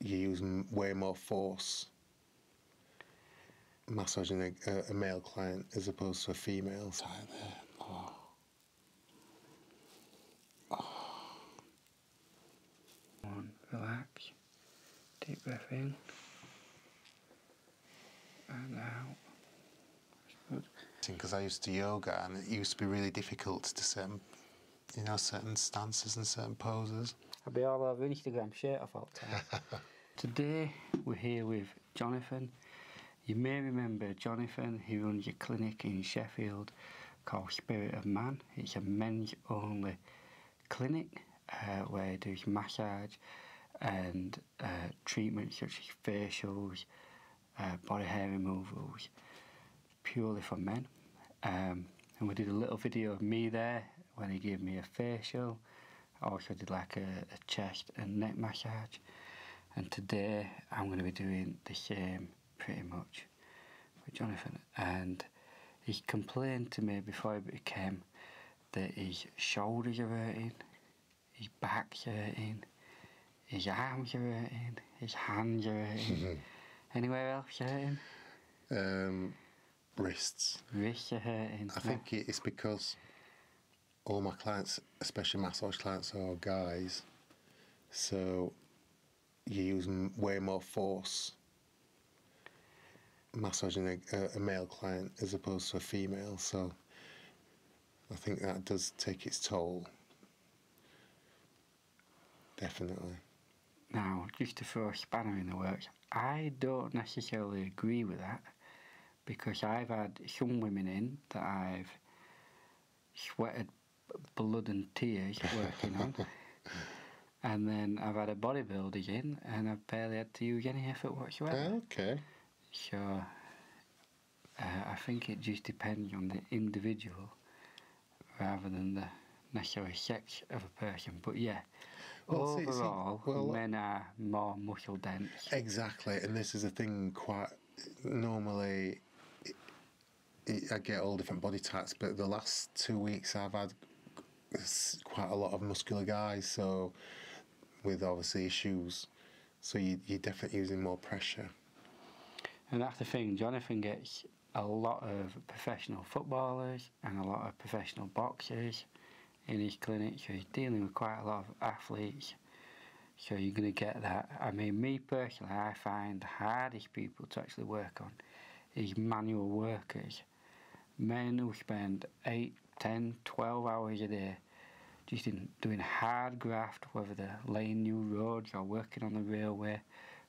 you use way more force massaging a male client as opposed to a female. Right there. Oh. Oh. Relax. Deep breath in and out. That's good. Because I used to yoga, and it used to be really difficult to certain stances and certain poses. I'll be all over Instagram shirt off all the time. Today we're here with Jonathan. You may remember Jonathan. He runs a clinic in Sheffield called Spirit of Man. It's a men's only clinic where he does massage and treatments such as facials, body hair removals, purely for men. And we did a little video of me there when he gave me a facial. I also did like a chest and neck massage, and today I'm going to be doing the same pretty much with Jonathan. And he complained to me before he came that his shoulders are hurting, his back's hurting, his arms are hurting, his hands are hurting. Anywhere else hurting? Wrists. Wrists are hurting. I think it's because all my clients, especially massage clients, are guys, so you use way more force massaging a male client as opposed to a female, so I think that does take its toll. Definitely. Now, just to throw a spanner in the works, I don't necessarily agree with that, because I've had some women in that I've sweated blood and tears working on, and then I've had a bodybuilder in and I've barely had to use any effort whatsoever. Okay. So I think it just depends on the individual rather than the necessary sex of a person. But yeah, overall, men are more muscle dense. Exactly, and this is a thing. Quite normally, I get all different body types, but the last 2 weeks I've had quite a lot of muscular guys, so with obviously issues, so you're definitely using more pressure. And that's the thing, Jonathan gets a lot of professional footballers and a lot of professional boxers in his clinic, so he's dealing with quite a lot of athletes, so you're going to get that. I mean, me personally, I find the hardest people to actually work on is manual workers. Men who spend 8, 10, 12 hours a day just doing hard graft, whether they're laying new roads or working on the railway,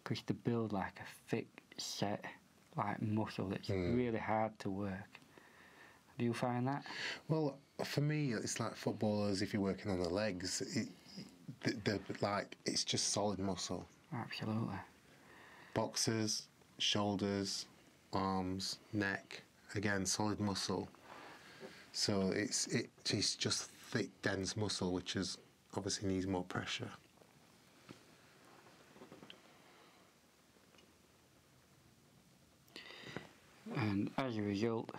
because they build like a thick set like muscle that's really hard to work. Do you find that? Well, for me, it's like footballers. If you're working on the legs, they're like, it's just solid muscle. Absolutely. Boxers, shoulders, arms, neck, again solid muscle. So it's just thick, dense muscle, which is obviously needs more pressure. And as a result,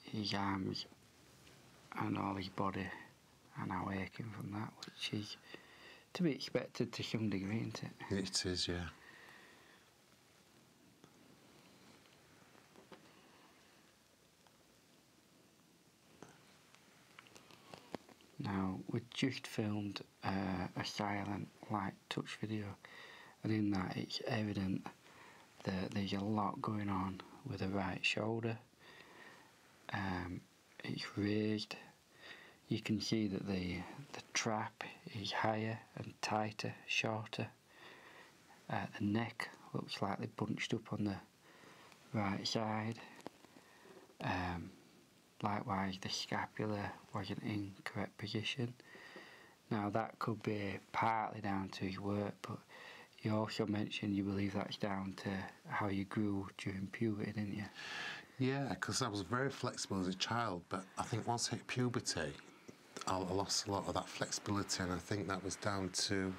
his arms and all his body are now aching from that, which is to be expected to some degree, isn't it? It is, yeah. Now, we just filmed a silent light touch video, and in that it's evident that there's a lot going on with the right shoulder. It's raised. You can see that the trap is higher and tighter, shorter. The neck looks slightly bunched up on the right side. Likewise, the scapula wasn't in correct position. Now that could be partly down to his work, but you also mentioned you believe that's down to how you grew during puberty, didn't you? Yeah, because I was very flexible as a child, but I think once I hit puberty, I lost a lot of that flexibility, and I think that was down to,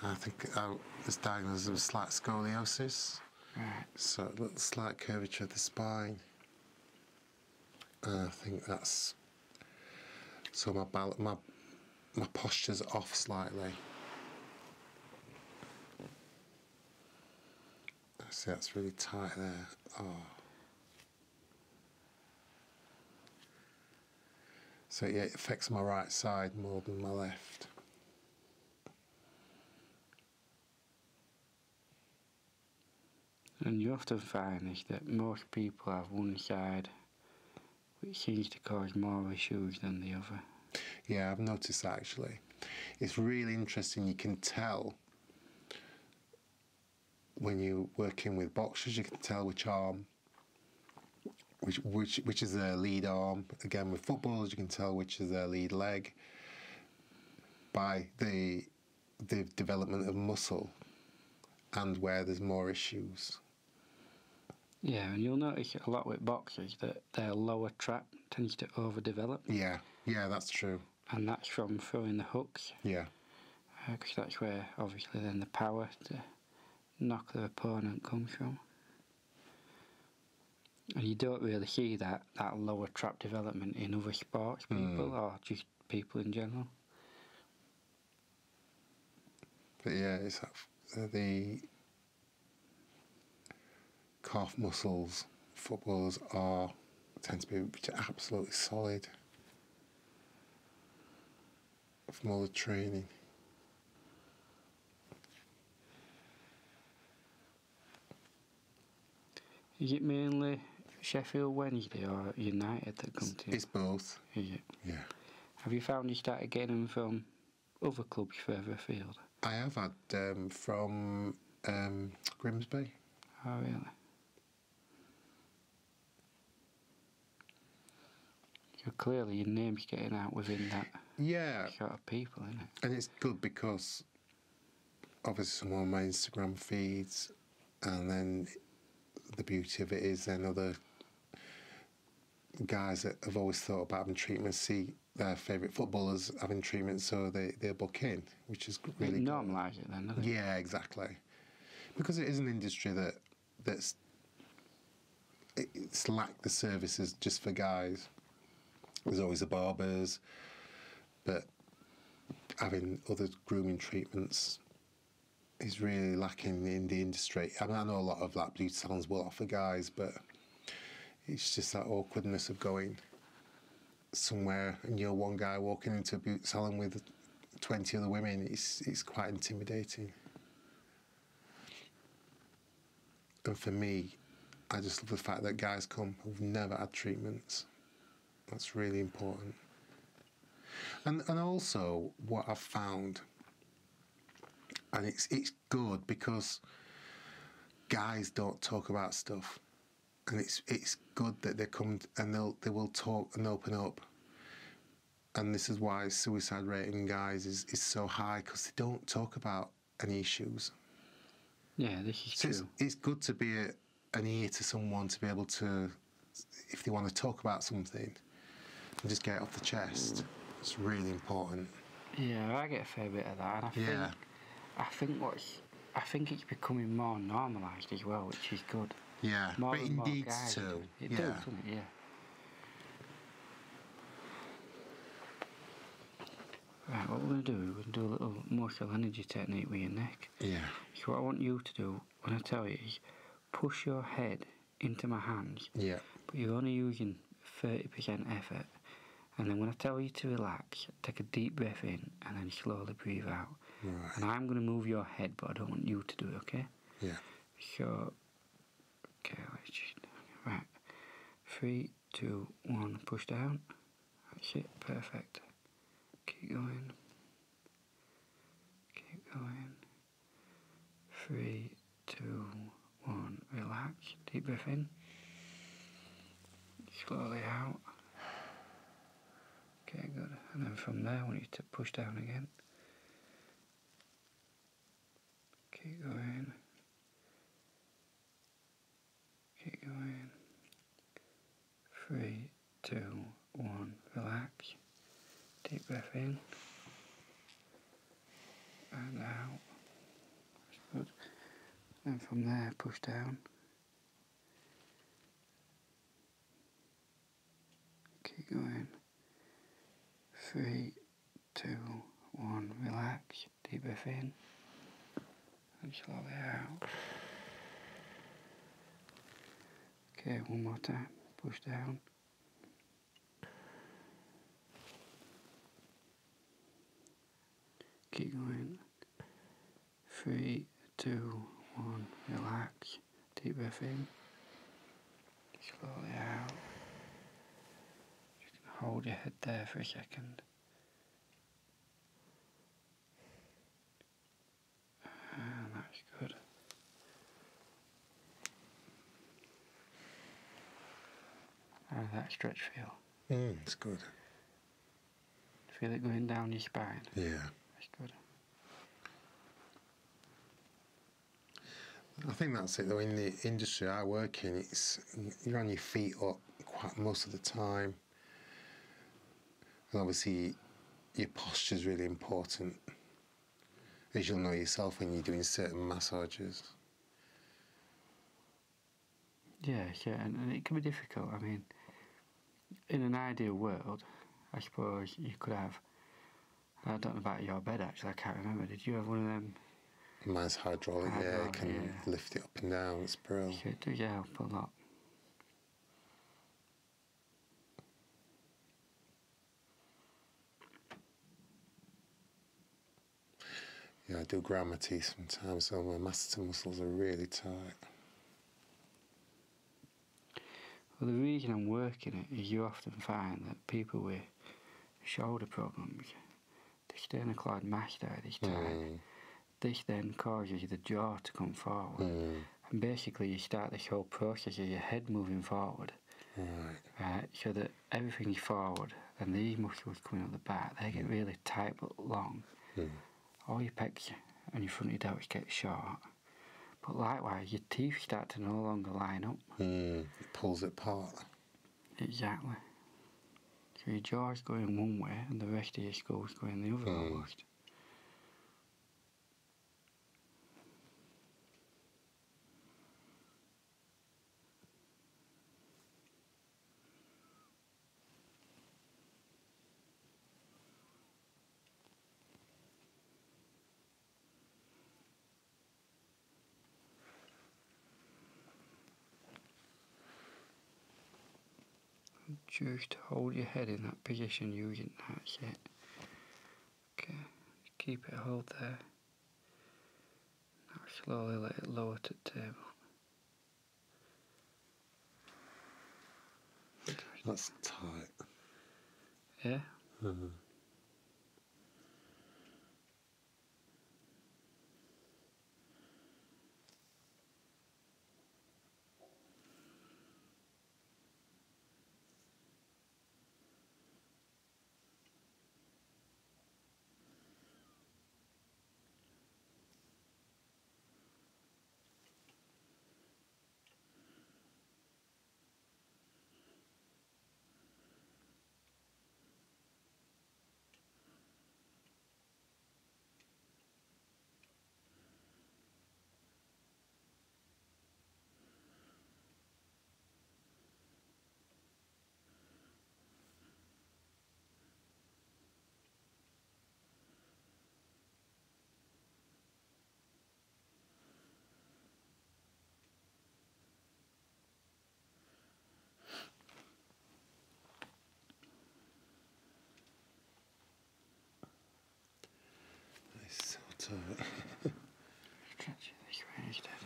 I think I was diagnosed with slight scoliosis. Right. So a little slight curvature of the spine. I think that's, so my posture's off slightly. See, that's really tight there. Oh. So yeah, it affects my right side more than my left. And you often find is that most people have one side which seems to cause more issues than the other. Yeah, I've noticed that actually. It's really interesting. You can tell when you're working with boxers, you can tell which arm, which is their lead arm. Again, with footballers, you can tell which is their lead leg by the development of muscle and where there's more issues. Yeah, and you'll notice a lot with boxers that their lower trap tends to overdevelop. Yeah, that's true. And that's from throwing the hooks. Yeah. Because that's where, obviously, then the power to knock their opponent comes from. And you don't really see that lower trap development in other sports people or just people in general. But yeah, it's the calf muscles footballers tend to be absolutely solid from all the training. Is it mainly Sheffield Wednesday or United that come to you? It's both. Is it? Yeah. Have you found you started getting them from other clubs further afield? I have had from Grimsby. Oh, really? So clearly your name's getting out within that sort of people, isn't it? And it's good because obviously some of my Instagram feeds, and then the beauty of it is then other guys that have always thought about having treatment see their favourite footballers having treatment, so they book in, which is really good. Normalise it then, doesn't it? Yeah, exactly. Because it is an industry it's lacked the services just for guys. There's always the barbers, but having other grooming treatments is really lacking in the industry. I mean, I know a lot of like beauty salons will offer guys, but it's just that awkwardness of going somewhere and you're one guy walking into a beauty salon with 20 other women. It's quite intimidating. And for me, I just love the fact that guys come who've never had treatments. That's really important. And also what I've found, and it's good because guys don't talk about stuff, and it's good that they come and they will talk and open up. And this is why suicide rate in guys is so high, because they don't talk about any issues. Yeah, this is true. It's good to be an ear to someone, to be able to, if they want to talk about something, and just get it off the chest. It's really important. Yeah, I get a fair bit of that, and I think it's becoming more normalised as well, which is good. Yeah, more but it needs to. It does, doesn't it? Yeah. Right, what we're going to do, we're going to do a little muscle energy technique with your neck. Yeah. So what I want you to do, when I tell you, is push your head into my hands. Yeah. But you're only using 30% effort. And then when I tell you to relax, take a deep breath in and then slowly breathe out. Right. And I'm going to move your head, but I don't want you to do it, okay? Yeah. So, okay, let's just, right. 3, 2, 1, push down. That's it, perfect. Keep going. Keep going. 3, 2, 1, relax. Deep breath in. Slowly out. Okay, good. And then from there, I want you to push down again. Keep going. Keep going. 3, 2, 1, relax. Deep breath in. And out. That's good. And from there, push down. Keep going. 3, 2, 1, relax. Deep breath in. And slowly out. Okay, one more time. Push down. Keep going. 3, 2, 1. Relax. Deep breath in. Slowly out. Just hold your head there for a second. And that's good. How does that stretch feel? It's good. Feel it going down your spine? Yeah. That's good. I think that's it though. In the industry I work in, you're on your feet up quite most of the time, and obviously your posture is really important, as you'll know yourself when you're doing certain massages. Yeah, and it can be difficult. I mean, in an ideal world, I suppose you could have, I don't know about your bed actually, I can't remember, did you have one of them? Mine's hydraulic, yeah, it can lift it up and down, it's brilliant. So it does help a lot. Yeah, I do grind my teeth sometimes, so my masseter muscles are really tight. Well, the reason I'm working it is you often find that people with shoulder problems, the sternocleidomastoid mastoid is tight. This then causes the jaw to come forward. And basically you start this whole process of your head moving forward. Right. So that everything is forward, and these muscles coming up the back, they get really tight but long. All your pecs and your front of your delts get short. But likewise, your teeth start to no longer line up. It pulls it apart. Exactly. So your jaw's going one way and the rest of your skull's going the other almost. Just hold your head in that position using that's it. Okay, keep it hold there. Now slowly let it lower to the table. That's tight. Yeah? It's so tight. Stretch it this way instead.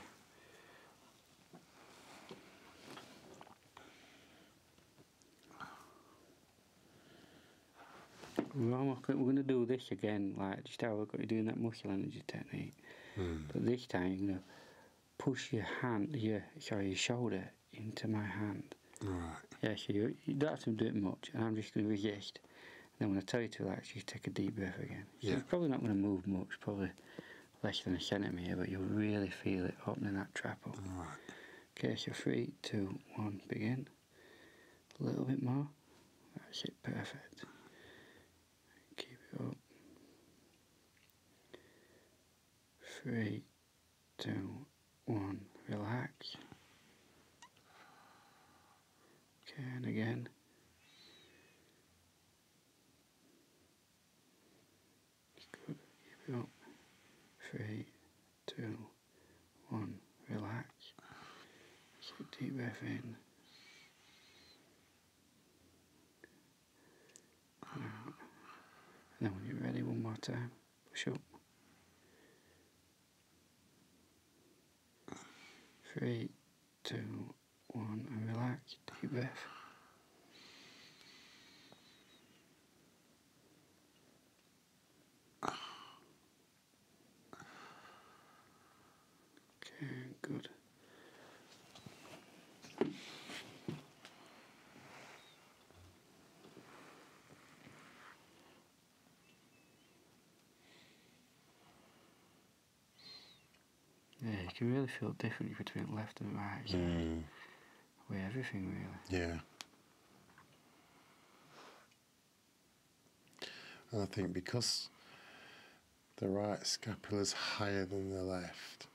We're going to do this again, like just how we're going to do that muscle energy technique. But this time you're going to push your hand, your shoulder into my hand. Right. Yeah, so you don't have to do it much, and I'm just going to resist. And then when I tell you to relax, just take a deep breath again. So it's probably not going to move much, probably less than a centimetre, but you'll really feel it opening that trap up. Right. Okay, so 3, 2, 1, begin. A little bit more. That's it, perfect. Keep it up. 3, 2, 1, relax. Okay, and again. It's good. Keep it up. 3, 2, 1, relax. Take a deep breath in time. Push up. 3, 2, 1, and relax. Deep breath. Okay, good. Yeah, you can really feel different between left and right side. With everything, really. Yeah. And I think because the right scapula's higher than the left,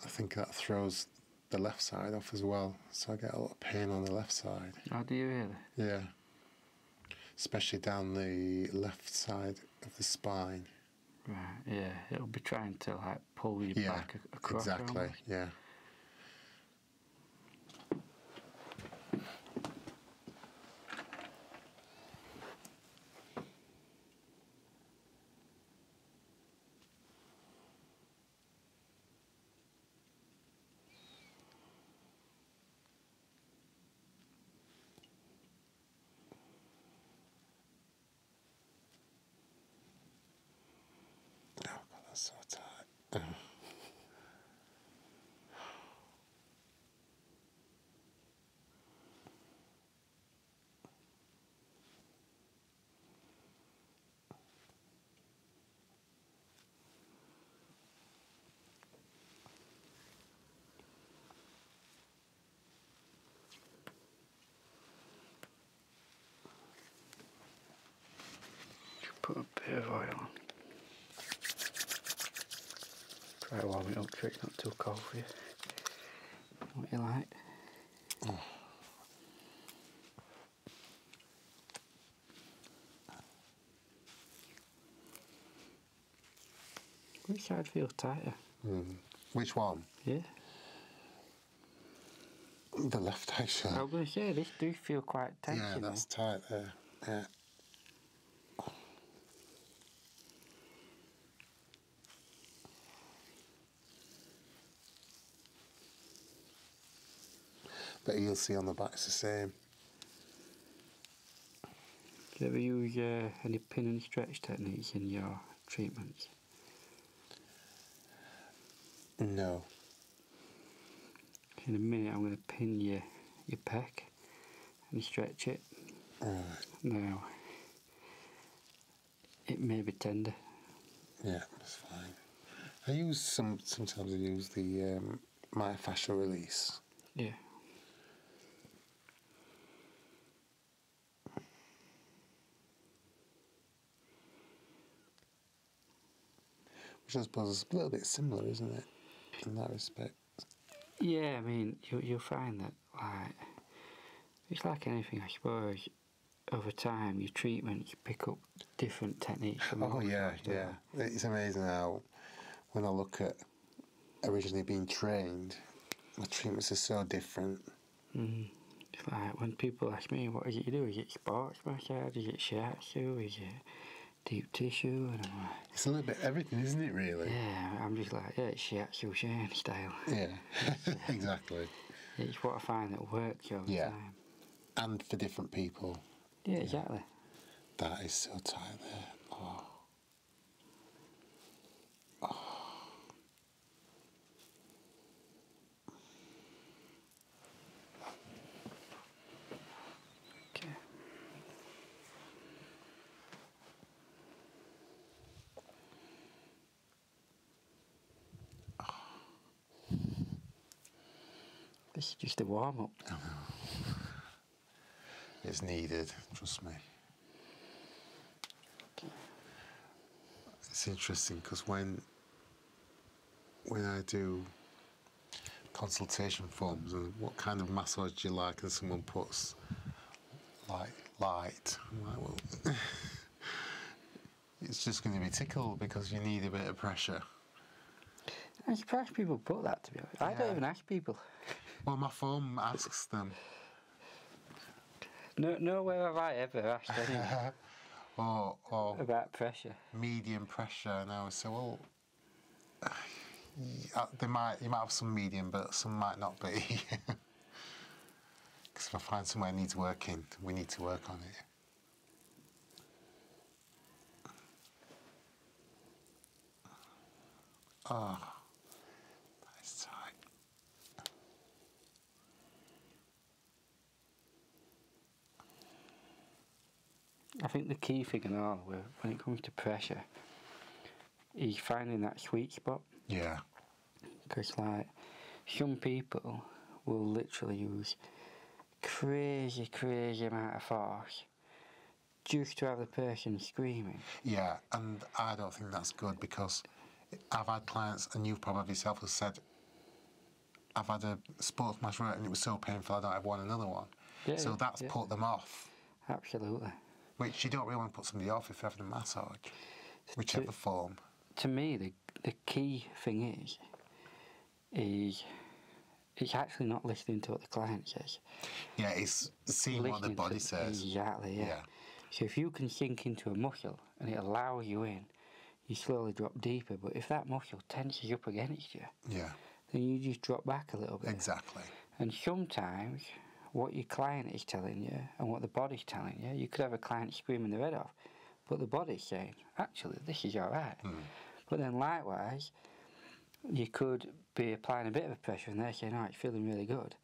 I think that throws the left side off as well. So I get a lot of pain on the left side. Oh, do you really? Yeah. Especially down the left side of the spine. Right, yeah. It'll be trying to like pull you back across. Exactly, almost. yeah. Oh God, that's so tight. Put a bit of oil on. Try to warm it up so it's not too cold for you. What you like? Oh. Which side feels tighter? Which one? Yeah. The left, actually. I was going to say, this do feel quite tense. Yeah, you know. that's tight there. Yeah. But you'll see on the back it's the same. Do you ever use any pin and stretch techniques in your treatments? No. In a minute I'm going to pin your pec and stretch it. Right. Now, it may be tender. Yeah, that's fine. I use sometimes I use the myofascial release. Yeah. Which I suppose is a little bit similar, isn't it? In that respect. Yeah, I mean, you'll find that, like, it's like anything, I suppose. Over time, your treatment, you pick up different techniques. Oh yeah, yeah. It's amazing how when I look at originally being trained, my treatments are so different. It's like when people ask me, what is it you do? Is it sports massage? Is it shiatsu? Is it deep tissue? And I'm like... It's a little bit everything, isn't it, really? Yeah, I'm just like, yeah, it's shiatsu Shane style. Yeah, exactly. It's what I find that works over time. And for different people. Yeah, exactly. That is so tight there. Oh. Oh. Okay. This is just a warm-up. I know. It's needed, trust me. It's interesting because when I do consultation forms and what kind of massage do you like, and someone puts like light, I'm like, well, it's just going to be tickled because you need a bit of pressure. I'm surprised people put that, to be honest. I don't even ask people. Well, my form asks them. Nowhere have I ever asked anyone. or about pressure. medium pressure now. So, well, you might have some medium, but some might not be. Because if I find somewhere needs working, we need to work on it. Oh, that is tight. I think the key thing in all, when it comes to pressure, is finding that sweet spot. Yeah. Because, like, some people will literally use crazy amount of force just to have the person screaming. Yeah, and I don't think that's good, because I've had clients, and you've probably yourself have said, I've had a sports match and it was so painful I don't ever want another one. Yeah, so that's yeah. put them off. Absolutely. Which you don't really want to put somebody off if you're having a massage, whichever form. To me, the key thing is it's actually not listening to what the client says. Yeah, it's seeing what the body says. Exactly, yeah. So if you can sink into a muscle and it allows you in, you slowly drop deeper. But if that muscle tenses up against you, Yeah. then you just drop back a little bit. Exactly. And sometimes what your client is telling you and what the body's telling you, you could have a client screaming their head off, but the body's saying, actually, this is all right. But then likewise, you could be applying a bit of pressure and they're saying, oh, it's feeling really good,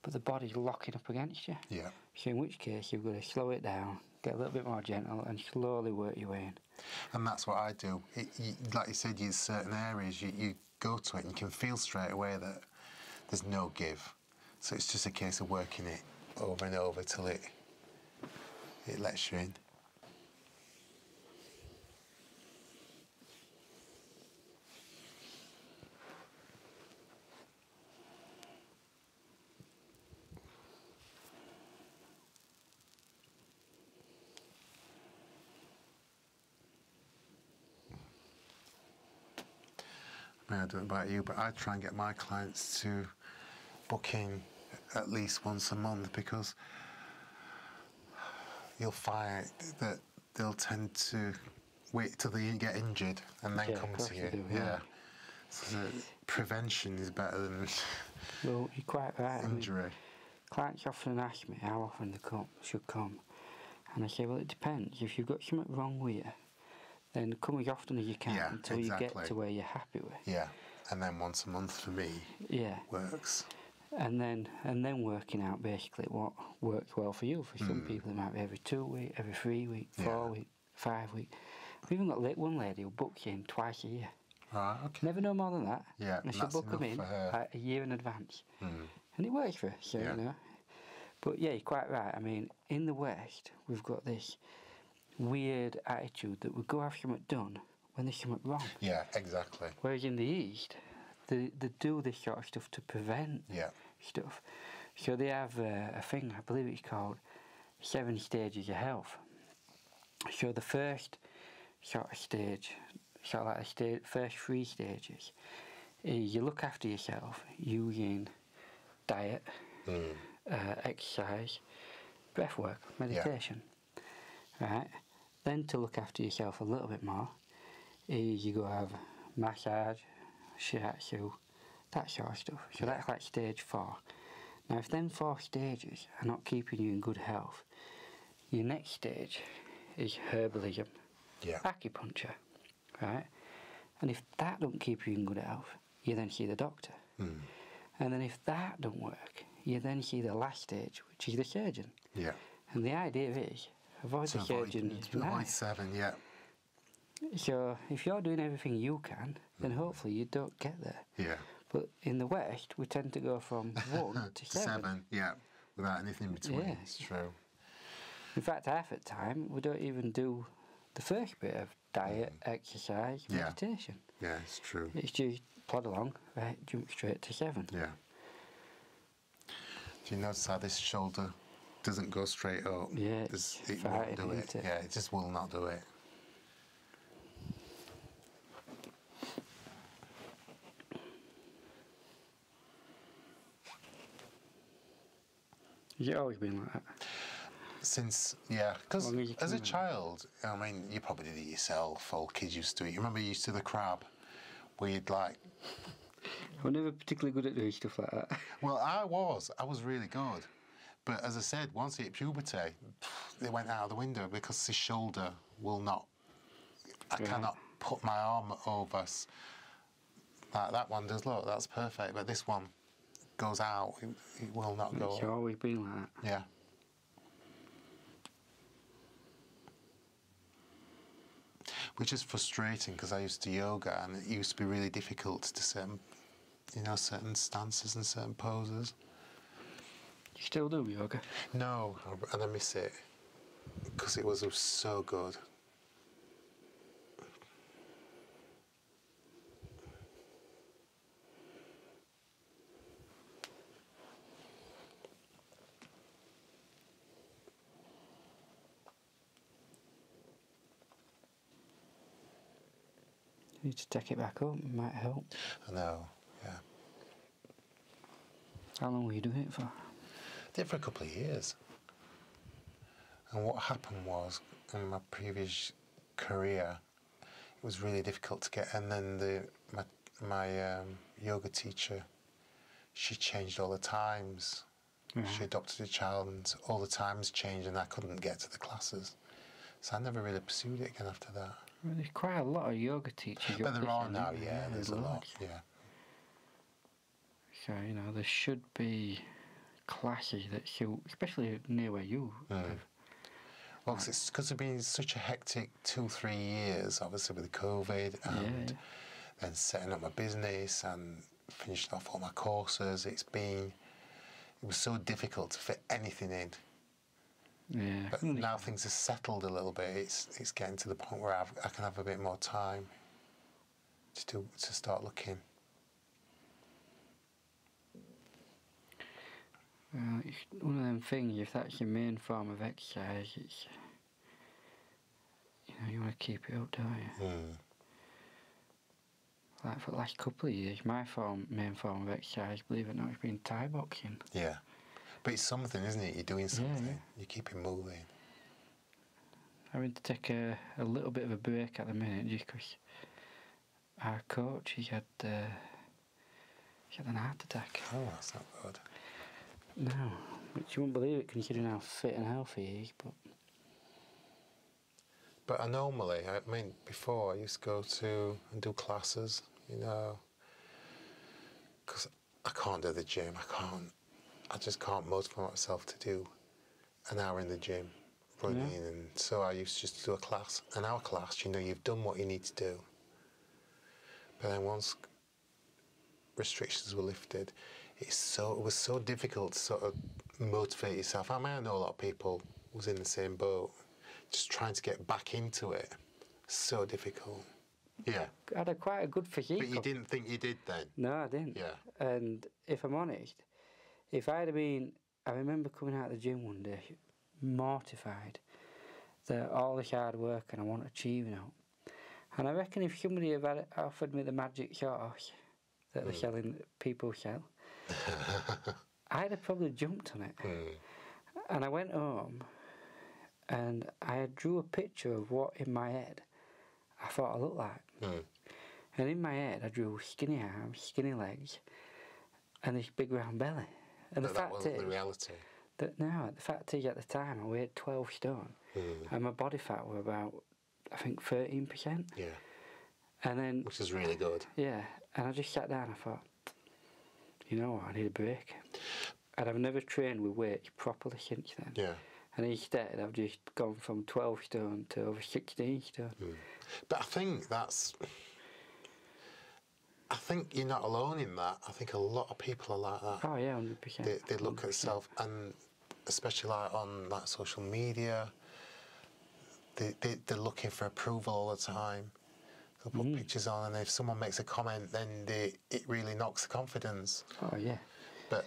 but the body's locking up against you. Yeah. So in which case, you've got to slow it down, get a little bit more gentle and slowly work your way in. And that's what I do. Like you said, there's certain areas you go to it and you can feel straight away that there's no give. So it's just a case of working it over and over till it lets you in. I don't know about you, but I try and get my clients to book in at least once a month, because you'll find that they'll tend to wait till they get injured and then come to you. Yeah. So prevention is better than Well, you're quite right. injury. I mean, clients often ask me how often they should come. And I say, well, it depends. If you've got something wrong with you, then come as often as you can until you get to where you're happy with. Yeah, and then once a month for me works. And then working out basically what works well for you. For some people it might be every 2 weeks, every 3 weeks, 4 weeks, 5 weeks. I've even got one lady who books you in twice a year. Right, okay. Never know more than that. Yeah, and she'll book them in like a year in advance. And it works for her, so you know. But yeah, you're quite right. I mean, in the West, we've got this weird attitude that we go have something done when there's something wrong. Yeah, exactly. Whereas in the East, they do this sort of stuff to prevent stuff. So they have a thing, I believe it's called 7 stages of health. So the first sort of stage, sort of like the first 3 stages, is you look after yourself using diet, exercise, breath work, meditation. Right? Then to look after yourself a little bit more is you go have massage, shiatsu, that sort of stuff. So that's like stage 4. Now if them 4 stages are not keeping you in good health, your next stage is herbalism, acupuncture, right? And if that don't keep you in good health, you then see the doctor. And then if that don't work, you then see the last stage, which is the surgeon. Yeah. And the idea is, avoid the surgeon. Avoid 7, So if you're doing everything you can, then hopefully you don't get there. Yeah. But in the West, we tend to go from 1 to 7. Without anything in between. Yeah. It's true. In fact, half the time, we don't even do the first bit of diet, exercise, meditation. Yeah, it's true. It's just plod along, right, jump straight to 7. Yeah. Do you notice how this shoulder doesn't go straight up? Yeah, it won't do it. Yeah, it just will not do it. Has it always been like that? Since, yeah, because Long as you as a can child, I mean, you probably did it yourself, all kids used to do it. You remember you used to the crab, where you'd like... I was never particularly good at doing stuff like that. Well, I was really good. But as I said, once I hit puberty, it went out of the window because the shoulder will not... I Right. cannot put my arm over... Like that one does, look, that's perfect. But this one goes out, it will not go It's up. always been like that. Yeah. Which is frustrating because I used to yoga and it used to be really difficult to certain, certain stances and certain poses. You still do yoga? No, and I miss it because it was so good. You need to take it back up, it might help. I know, yeah. How long were you doing it for? Did it for a couple of years. And what happened was, in my previous career, it was really difficult to get. And then my yoga teacher, she changed all the times. Right. She adopted a child, and all the times changed, and I couldn't get to the classes. So I never really pursued it again after that. Well, there's quite a lot of yoga teachers. But there are now, isn't there? yeah, there's a lot, yeah. So, there should be classes that suit, especially near where you live. Well, cause it's because it's been such a hectic 2-3 years, obviously with the COVID, and then setting up my business and finishing off all my courses. It was so difficult to fit anything in. Yeah. But now things have settled a little bit. It's getting to the point where I can have a bit more time to start looking. Well, it's one of them things, if that's your main form of exercise, it's, you want to keep it up, don't you? Like for the last couple of years, my main form of exercise, believe it or not, has been Thai boxing. Yeah. But it's something, isn't it? You're doing something. Yeah. You keep it moving. Having to take a little bit of a break at the minute just because our coach, he had an heart attack. Oh, that's not good. No, which you won't believe it considering how fit and healthy he is, But I mean, before I used to go to and do classes, because I can't do the gym. I just can't motivate myself to do an hour in the gym running. Yeah. And so I used to just do an hour class, you've done what you need to do. But then once restrictions were lifted, it was so difficult to sort of motivate yourself. I mean, I know a lot of people was in the same boat, just trying to get back into it. So difficult. Yeah. I had quite a good physique. But you didn't think you did then? No, I didn't. Yeah. And if I'm honest, if I'd have been... I remember coming out of the gym one day, mortified that all this hard work and I wasn't achieving it. And I reckon if somebody had offered me the magic sauce that they're selling, people sell, I'd have probably jumped on it. And I went home and I drew a picture of what in my head I thought I looked like. And in my head I drew skinny arms, skinny legs and this big round belly. And That wasn't the reality. The fact is at the time I weighed 12 stone and my body fat were about, I think, 13%. Yeah. And then... Which is really good. Yeah. And I just sat down and I thought, you know what, I need a break. And I've never trained with weights properly since then. Yeah. And instead I've just gone from 12 stone to over 16 stone. But I think you're not alone in that. I think a lot of people are like that. Oh yeah, 100%. They look at self, and especially on social media, they're looking for approval all the time. They'll put pictures on, and if someone makes a comment, then it really knocks the confidence. Oh yeah. But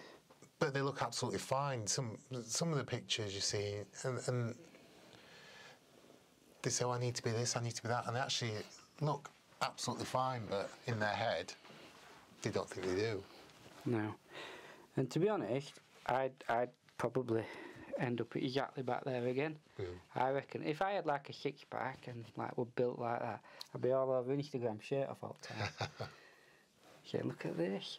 they look absolutely fine. Some of the pictures you see, and they say, "Oh, I need to be this, I need to be that," and they actually look absolutely fine, but in their head, they don't think they do. No. And to be honest, I'd probably end up exactly back there again. I reckon if I had like a six-pack and like were built like that, I'd be all over Instagram shirt off all the time. Yeah, look at this.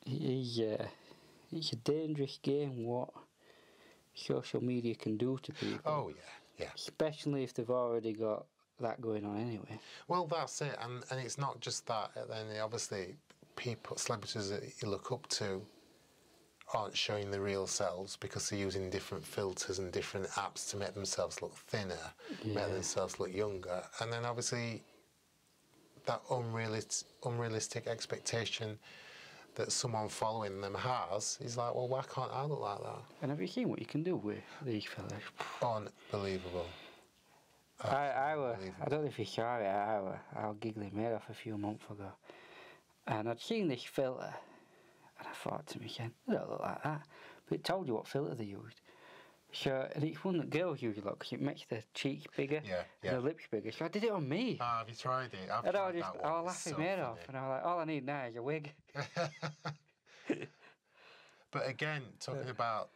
It's a dangerous game what social media can do to people. Oh, yeah. Especially if they've already got that going on anyway. Well, that's it, and it's not just that. Then obviously, people, celebrities that you look up to, aren't showing the real selves because they're using different filters and different apps to make themselves look thinner, make themselves look younger, and then obviously that unrealistic expectation that someone following them has is like, well, why can't I look like that? And have you seen what you can do with these fellas? Unbelievable. I don't know if you saw it, I was giggling made off a few months ago. And I'd seen this filter, and I thought to myself, they don't look like that. But it told you what filter they used. So, and it's one that girls use a lot because it makes the cheeks bigger and the lips bigger. So I did it on me. Ah, have you tried it? I've and tried I that one. was laughing so made funny. off. And I was like, all I need now is a wig. But again, talking about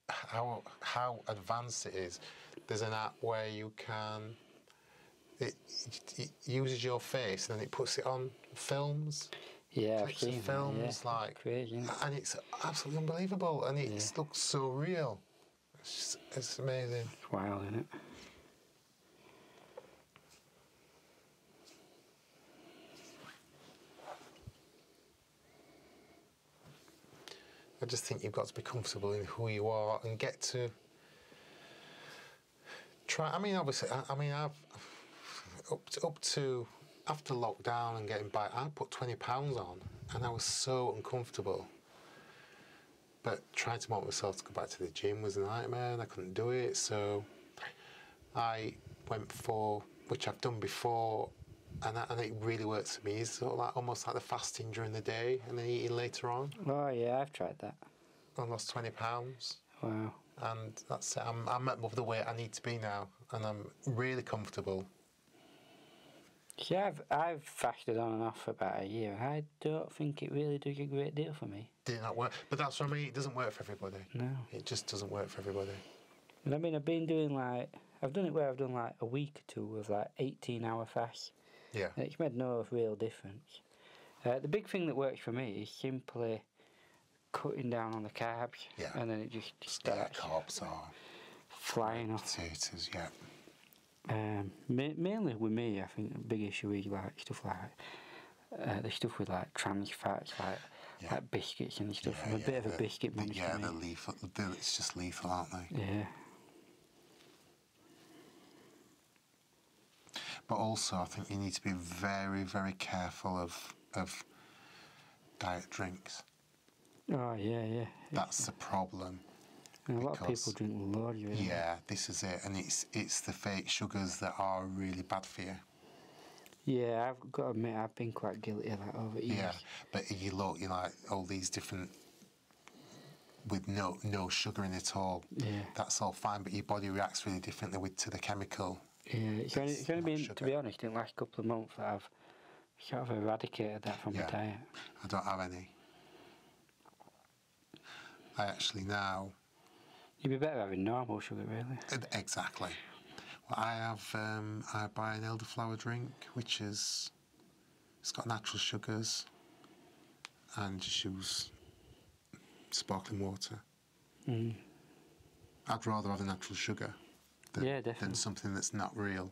how advanced it is, there's an app where you can. It uses your face and then it puts it on films. Yeah, Clips of films, like crazy, isn't it? And it's absolutely unbelievable, and it looks so real. It's amazing. It's wild, isn't it? I just think you've got to be comfortable in who you are and get to try. I mean, obviously, I've up to after lockdown and getting back, I put 20 pounds on, and I was so uncomfortable. But trying to motivate myself to go back to the gym was a nightmare, and I couldn't do it. So I went for, which I've done before, and it really works for me. It's sort of like almost like the fasting during the day and then eating later on. Oh yeah, I've tried that. I lost 20 pounds. Wow. And that's it. I'm at the weight I need to be now, and I'm really comfortable. Yeah, I've fasted on and off for about a year. I don't think it really does a great deal for me. Did not work, but that's what I mean. It doesn't work for everybody. No. It just doesn't work for everybody. And I mean, I've been doing I've done it where I've done like a week or two of like 18-hour fasts. Yeah. And it's made no real difference. The big thing that works for me is simply cutting down on the carbs. Yeah. And then it just starts carbs are flying off. potatoes. Yeah. Mainly with me, I think the big issue is like stuff like the stuff with like trans fats, like biscuits and stuff. I'm a bit of a biscuit monster. Yeah, they're lethal. It's just lethal, aren't they? Yeah. But also, I think you need to be very, very careful of diet drinks. Oh yeah. That's the problem. And a lot of people drink loads of it. Yeah, this is it, and it's the fake sugars that are really bad for you. Yeah, I've got to admit, I've been quite guilty of that over years. Yeah, but you look, you like all these different with no sugar in it at all. Yeah. That's all fine, but your body reacts really differently to the chemical. Yeah, it's only been, to be honest, in the last couple of months that I've sort of eradicated that from my diet. I don't have any. I actually now. You'd be better having normal sugar, really. Exactly. Well, I buy an elderflower drink, which it's got natural sugars, and just use sparkling water. I'd rather have a natural sugar than something that's not real.